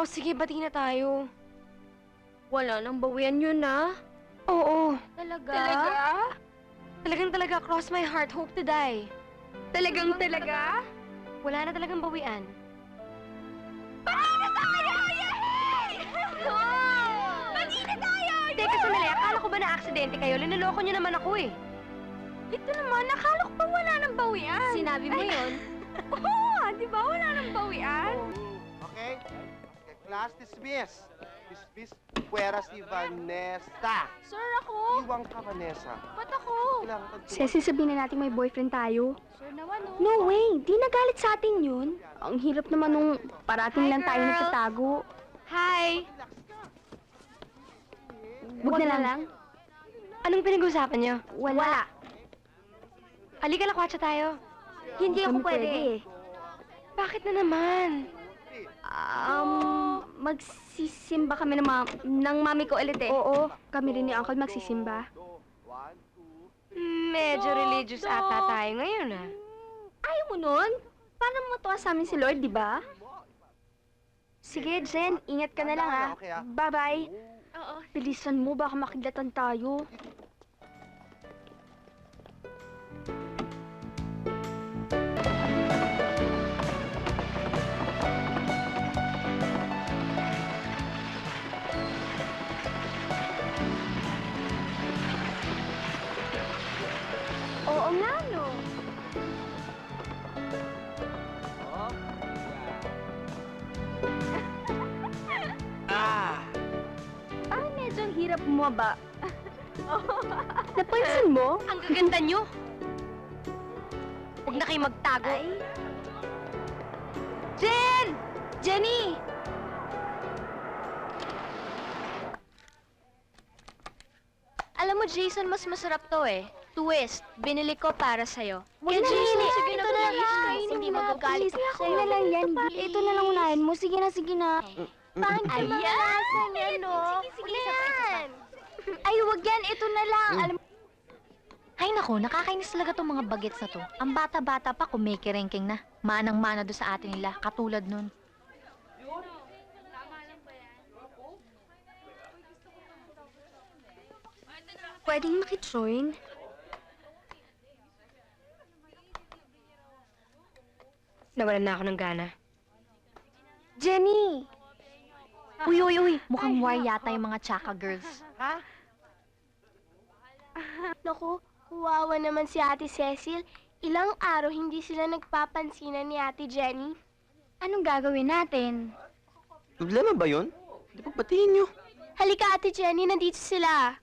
O sige, bati na tayo. Wala nang bawian yun, ah. Oo. Talaga? Talagang cross my heart, hope to die. Talagang talaga? Wala na talagang bawian. Bati na tayo! Yay! Bati na tayo! Teka, sandali. Akala ko ba na aksidente kayo? Linuloko niyo naman ako eh. Ito naman, akala ko pa wala nang bawian. Sinabi mo yun? Oo, di ba wala nang bawian? Okay? Okay, class dismiss. Dismiss. Puwera si Vanessa. Sir, ako. Iwang ka, Vanessa. Ba't ako? Kailangan ka Ceci, sabihin na natin may boyfriend tayo. Sir naman, oh. No way! Di nagalit sa atin yun. Ang hirap naman nung parating Hi, lang tayo girl. nagtatago. Hi! Wag na lang. Anong pinag-uusapan niyo? Wala. Halika, lakwatsa tayo. Hindi ako Kami pwede. Bakit na naman? Magsisimba kami ng mami ko ulit eh. Oo, kami rin ni Uncle magsisimba. One, two. Medyo religious ata tayo ngayon ah. Ayaw mo nun? Para matuwa sa amin si Lord, di ba? Sige, Jen, ingat ka na lang ha. Okay, ah. Bye-bye. Oo. Bilisan mo, baka makidlatan tayo. Oo nga, no? Medyo ang hirap bumaba. Napansin mo? Ang gaganda niyo! Huwag na kayo magtago. Jen! Jenny! Alam mo, Jason, mas masarap to eh. Twist. Binili ko para sa'yo. Wag Kaya na, Jason, Lily. sige na, Ito na please. lang. Kainin Hindi mo na. magagalit Please, ako na lang yan. Ito na lang unahin mo. Sige na, sige na. Pang Ayan! yan, no? Sige, yan. Ay, wag yan. Ito na lang. Alam Ay nako, nakakainis talaga tong mga bagets na to. Ang bata-bata pa kumikiringking na. Manang-mana do sa atin nila, katulad nun. pwedeng makijoin. Nawalan na ako ng gana. Jenny! Uy, uy, uy, mukhang war yata yung mga Chaka girls. Ha? Naku, kuwawa naman si Ate Cecil. Ilang araw hindi sila nagpapansinan ni Ate Jenny. Anong gagawin natin? Problema ba yun? Hindi pagbatiin nyo. Halika, Ate Jenny, nandito sila.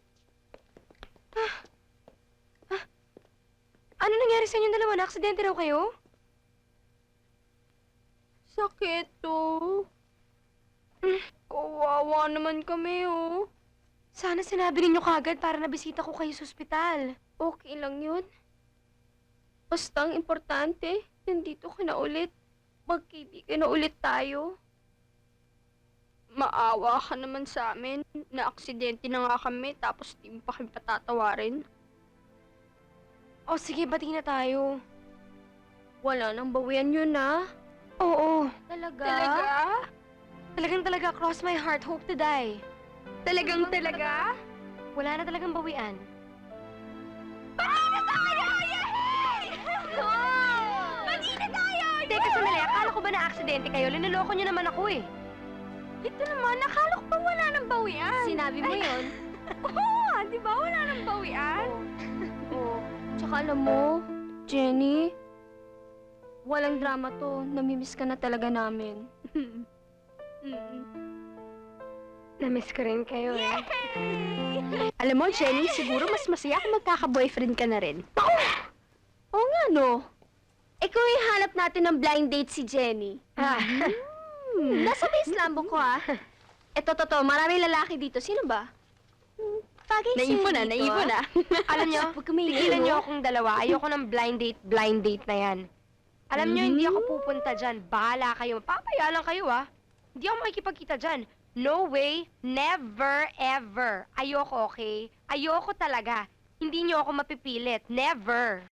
Ano nangyari sa inyong dalawa? Na-aksidente raw kayo? Sakit to. Kawawa naman kami, oh. Sana sinabi ninyo kagad para nabisita ko kayo sa ospital. Okay lang yun. Basta ang importante, nandito ka na ulit. Magkaibigan na ulit tayo. Maawa ka naman sa amin. Na-aksidente na nga kami, tapos di mo pa kami patatawarin. O sige, bati na tayo. Wala nang bawian yun, ah. Oo. Talaga? Talagang cross my heart, hope to die. Talagang talaga? Wala na talagang bawian. Bati na tayo! Yay! Bati na tayo! Teka, sandali. Akala ko ba na aksidente kayo? Linuloko niyo naman ako eh. Ito naman, akala ko pa wala nang bawian. Sinabi mo yun? Oo, di ba wala nang bawian? Oo. Tsaka alam mo, Jenny, walang drama to. Namimiss ka na talaga namin. Namiss ko rin kayo eh. Alam mo, Jenny, siguro mas masaya kung magkaka-boyfriend ka na rin. Oo nga, no? Ikaw yung hanap natin ng blind date si Jenny. Nasa base lambo ko, ha? Ito, totoo, maraming lalaki dito. Sino ba? Bagay Naipon na, naipon na. Alam nyo, tigilan nyo akong dalawa. Ayoko ng blind date na yan. Alam nyo, hindi ako pupunta dyan. Bahala kayo. Papaya lang kayo, ah. Hindi ako makikipagkita dyan. No way, never, ever. Ayoko, okay? Ayoko talaga. Hindi nyo ako mapipilit. Never.